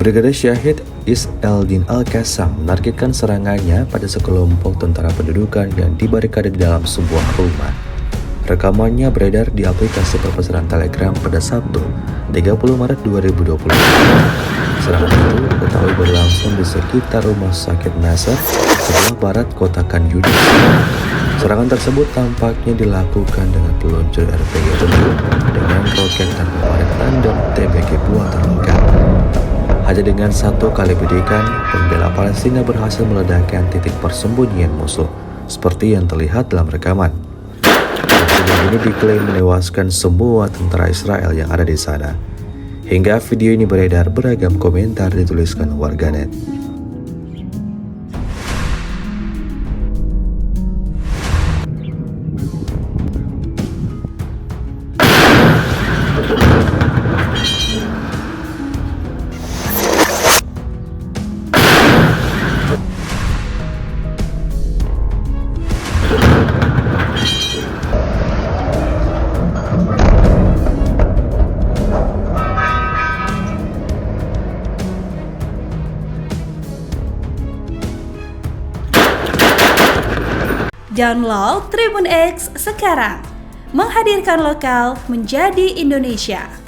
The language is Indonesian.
Brigadir Syahid Is-Eldin Al-Qassam menargetkan serangannya pada sekelompok tentara pendudukan yang dibarikade di dalam sebuah rumah. Rekamannya beredar di aplikasi pemesanan Telegram pada Sabtu, 30 Maret 2020. Serangan itu diketahui berlangsung di sekitar rumah sakit Nasr, sebelah barat kota Khan Yunis. Serangan tersebut tampaknya dilakukan dengan peluncur RPG tempur dengan roket tanpa baret dan TBG buatan lokal. Hanya dengan satu kali bidikan, pembela Palestina berhasil meledakkan titik persembunyian musuh, seperti yang terlihat dalam rekaman. Insiden ini diklaim menewaskan semua tentara Israel yang ada di sana. Hingga video ini beredar, beragam komentar dituliskan warganet. Download Tribun X sekarang, menghadirkan lokal menjadi Indonesia.